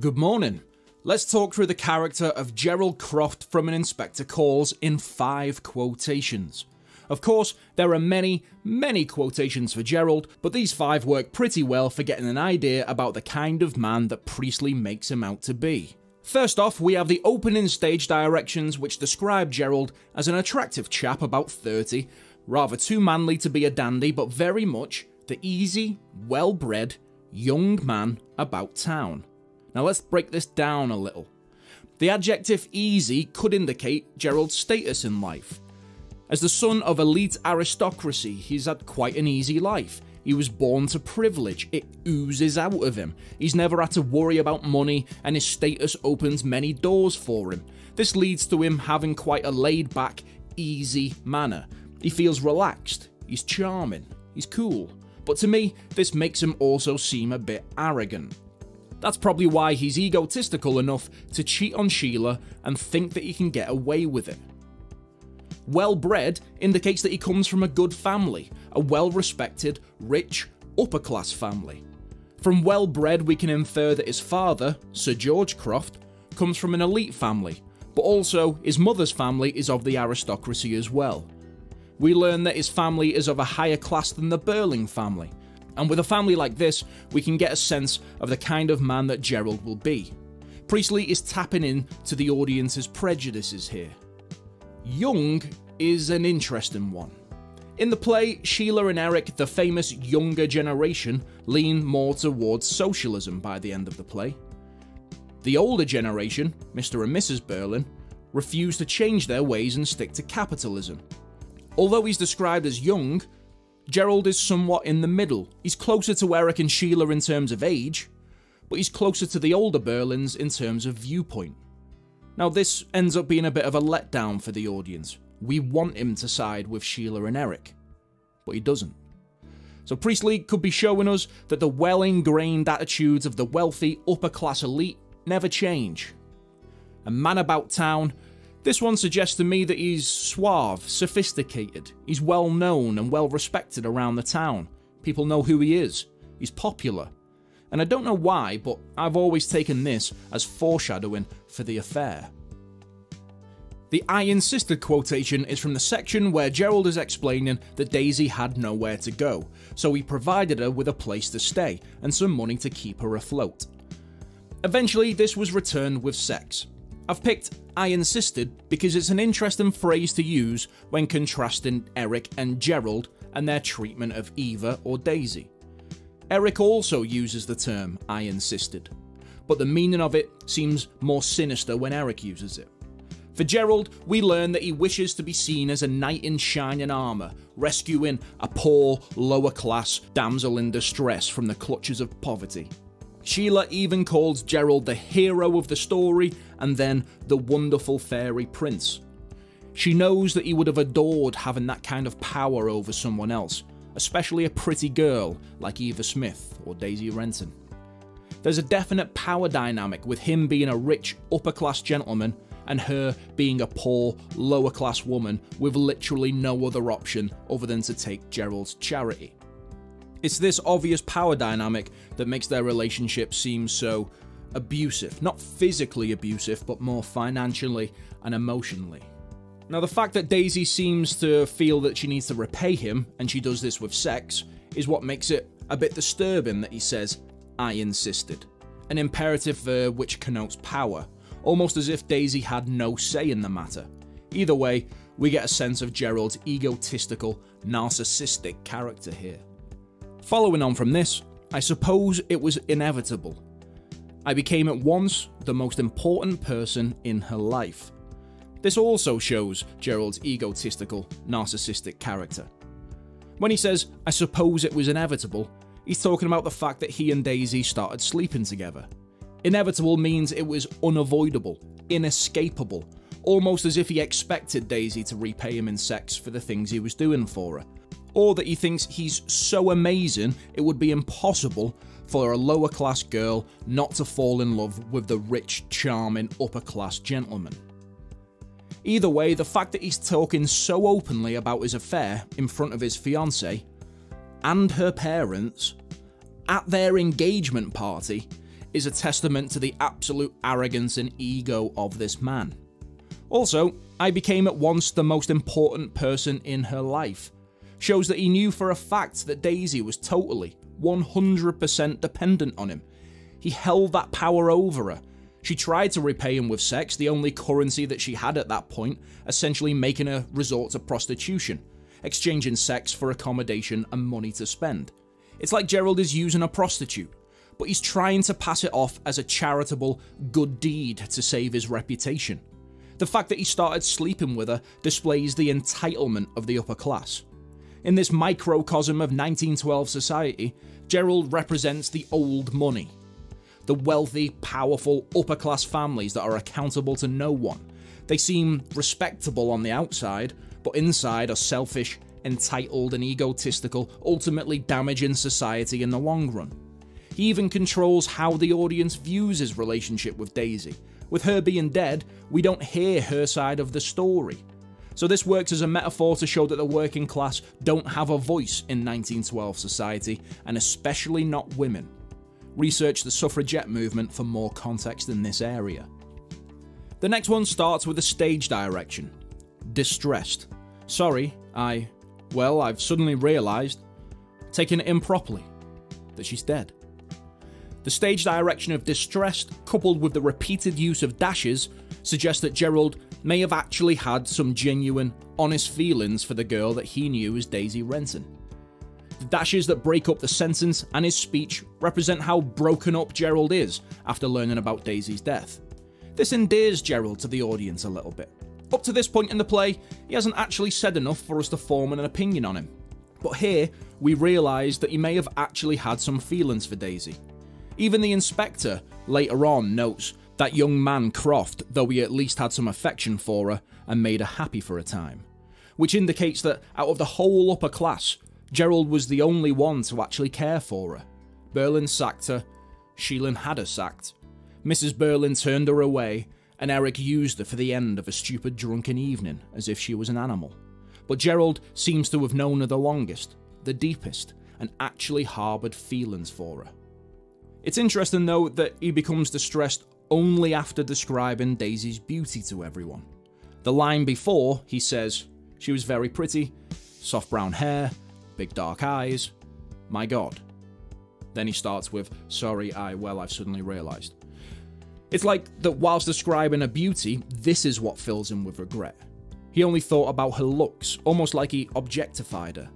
Good morning. Let's talk through the character of Gerald Croft from An Inspector Calls in 5 quotations. Of course, there are many quotations for Gerald, but these 5 work pretty well for getting an idea about the kind of man that Priestley makes him out to be. First off, we have the opening stage directions which describe Gerald as an attractive chap about 30, rather too manly to be a dandy, but very much the easy, well-bred, young man about town. Now let's break this down a little. The adjective easy could indicate Gerald's status in life. As the son of elite aristocracy, he's had quite an easy life. He was born to privilege, it oozes out of him. He's never had to worry about money, and his status opens many doors for him. This leads to him having quite a laid-back, easy manner. He feels relaxed, he's charming, he's cool. But to me, this makes him also seem a bit arrogant. That's probably why he's egotistical enough to cheat on Sheila and think that he can get away with it. Well-bred indicates that he comes from a good family, a well-respected, rich, upper-class family. From well-bred we can infer that his father, Sir George Croft, comes from an elite family, but also his mother's family is of the aristocracy as well. We learn that his family is of a higher class than the Burling family, and with a family like this, we can get a sense of the kind of man that Gerald will be. Priestley is tapping in to the audience's prejudices here. Young is an interesting one. In the play, Sheila and Eric, the famous younger generation, lean more towards socialism by the end of the play. The older generation, Mr. and Mrs. Burling, refuse to change their ways and stick to capitalism. Although he's described as young, Gerald is somewhat in the middle. He's closer to Eric and Sheila in terms of age, but he's closer to the older Burlings in terms of viewpoint. Now this ends up being a bit of a letdown for the audience. We want him to side with Sheila and Eric, but he doesn't. So Priestley could be showing us that the well-ingrained attitudes of the wealthy upper-class elite never change. A man about town, this one suggests to me that he's suave, sophisticated, he's well known and well respected around the town. People know who he is, he's popular. And I don't know why, but I've always taken this as foreshadowing for the affair. The "I insisted" quotation is from the section where Gerald is explaining that Daisy had nowhere to go, so he provided her with a place to stay and some money to keep her afloat. Eventually, this was returned with sex. I've picked "I insisted" because it's an interesting phrase to use when contrasting Eric and Gerald and their treatment of Eva or Daisy. Eric also uses the term "I insisted", but the meaning of it seems more sinister when Eric uses it. For Gerald, we learn that he wishes to be seen as a knight in shining armour, rescuing a poor, lower-class damsel in distress from the clutches of poverty. Sheila even calls Gerald the hero of the story and then the wonderful fairy prince. She knows that he would have adored having that kind of power over someone else, especially a pretty girl like Eva Smith or Daisy Renton. There's a definite power dynamic with him being a rich upper-class gentleman and her being a poor lower-class woman with literally no other option other than to take Gerald's charity. It's this obvious power dynamic that makes their relationship seem so abusive. Not physically abusive, but more financially and emotionally. Now, the fact that Daisy seems to feel that she needs to repay him, and she does this with sex, is what makes it a bit disturbing that he says, "I insisted." An imperative verb which connotes power, almost as if Daisy had no say in the matter. Either way, we get a sense of Gerald's egotistical, narcissistic character here. Following on from this, I suppose it was inevitable. I became at once the most important person in her life. This also shows Gerald's egotistical, narcissistic character. When he says, "I suppose it was inevitable," he's talking about the fact that he and Daisy started sleeping together. Inevitable means it was unavoidable, inescapable, almost as if he expected Daisy to repay him in sex for the things he was doing for her. Or that he thinks he's so amazing it would be impossible for a lower-class girl not to fall in love with the rich, charming, upper-class gentleman. Either way, the fact that he's talking so openly about his affair in front of his fiancée and her parents at their engagement party is a testament to the absolute arrogance and ego of this man. Also, I became at once the most important person in her life. Shows that he knew for a fact that Daisy was totally, 100% dependent on him. He held that power over her. She tried to repay him with sex, the only currency that she had at that point, essentially making her resort to prostitution, exchanging sex for accommodation and money to spend. It's like Gerald is using a prostitute, but he's trying to pass it off as a charitable good deed to save his reputation. The fact that he started sleeping with her displays the entitlement of the upper class. In this microcosm of 1912 society, Gerald represents the old money. The wealthy, powerful, upper-class families that are accountable to no one. They seem respectable on the outside, but inside are selfish, entitled and egotistical, ultimately damaging society in the long run. He even controls how the audience views his relationship with Daisy. With her being dead, we don't hear her side of the story. So this works as a metaphor to show that the working class don't have a voice in 1912 society, and especially not women. Research the suffragette movement for more context in this area. The next one starts with a stage direction. Distressed. Sorry, I've suddenly realised, taking it improperly, that she's dead. The stage direction of distressed, coupled with the repeated use of dashes, suggests that Gerald may have actually had some genuine, honest feelings for the girl that he knew as Daisy Renton. The dashes that break up the sentence and his speech represent how broken up Gerald is after learning about Daisy's death. This endears Gerald to the audience a little bit. Up to this point in the play, he hasn't actually said enough for us to form an opinion on him. But here, we realise that he may have actually had some feelings for Daisy. Even the inspector later on notes that young man Croft, though he at least had some affection for her and made her happy for a time. Which indicates that out of the whole upper class, Gerald was the only one to actually care for her. Berlin sacked her, Sheelan had her sacked, Mrs. Berlin turned her away, and Eric used her for the end of a stupid drunken evening as if she was an animal. But Gerald seems to have known her the longest, the deepest, and actually harboured feelings for her. It's interesting though that he becomes distressed only after describing Daisy's beauty to everyone. The line before, he says, "She was very pretty, soft brown hair, big dark eyes, my God." Then he starts with, "Sorry, I've suddenly realised." It's like that whilst describing her beauty, this is what fills him with regret. He only thought about her looks, almost like he objectified her,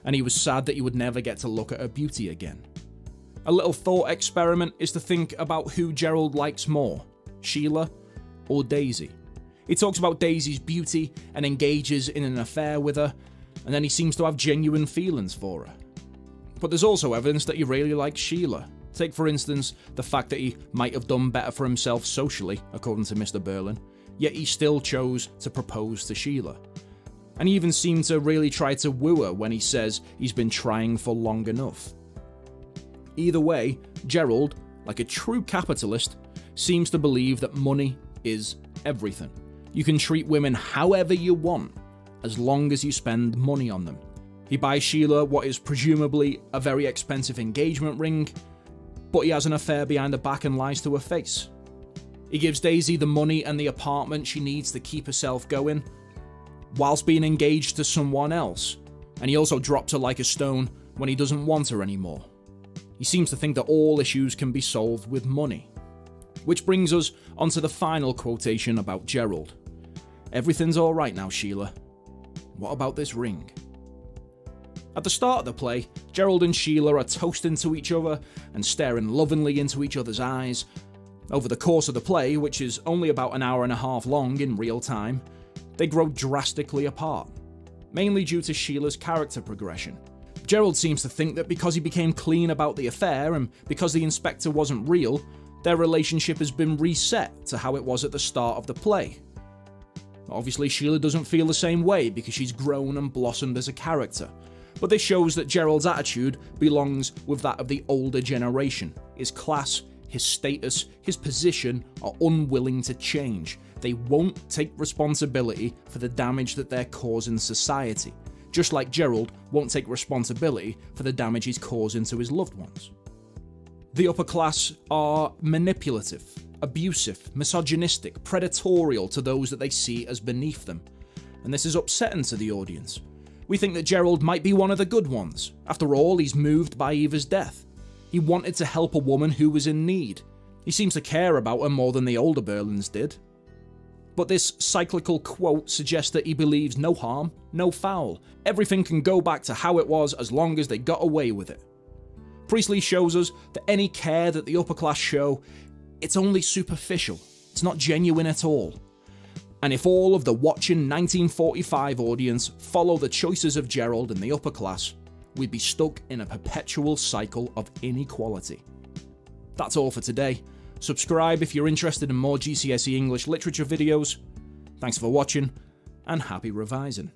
and he was sad that he would never get to look at her beauty again. A little thought experiment is to think about who Gerald likes more, Sheila or Daisy. He talks about Daisy's beauty and engages in an affair with her, and then he seems to have genuine feelings for her. But there's also evidence that he really likes Sheila. Take for instance the fact that he might have done better for himself socially, according to Mr. Berlin, yet he still chose to propose to Sheila. And he even seemed to really try to woo her when he says he's been trying for long enough. Either way, Gerald, like a true capitalist, seems to believe that money is everything. You can treat women however you want, as long as you spend money on them. He buys Sheila what is presumably a very expensive engagement ring, but he has an affair behind her back and lies to her face. He gives Daisy the money and the apartment she needs to keep herself going, whilst being engaged to someone else, and he also drops her like a stone when he doesn't want her anymore. He seems to think that all issues can be solved with money. Which brings us onto the final quotation about Gerald. "Everything's alright now, Sheila. What about this ring?" At the start of the play, Gerald and Sheila are toasting to each other and staring lovingly into each other's eyes. Over the course of the play, which is only about an hour and a half long in real time, they grow drastically apart, mainly due to Sheila's character progression. Gerald seems to think that because he became clean about the affair and because the inspector wasn't real, their relationship has been reset to how it was at the start of the play. Obviously, Sheila doesn't feel the same way because she's grown and blossomed as a character, but this shows that Gerald's attitude belongs with that of the older generation. His class, his status, his position are unwilling to change. They won't take responsibility for the damage that they're causing society, just like Gerald won't take responsibility for the damage he's causing to his loved ones. The upper class are manipulative, abusive, misogynistic, predatorial to those that they see as beneath them. And this is upsetting to the audience. We think that Gerald might be one of the good ones. After all, he's moved by Eva's death. He wanted to help a woman who was in need. He seems to care about her more than the older Berlins did. But this cyclical quote suggests that he believes no harm, no foul. Everything can go back to how it was as long as they got away with it. Priestley shows us that any care that the upper class show, it's only superficial. It's not genuine at all. And if all of the watching 1945 audience follow the choices of Gerald and the upper class, we'd be stuck in a perpetual cycle of inequality. That's all for today. Subscribe if you're interested in more GCSE English literature videos. Thanks for watching, and happy revising.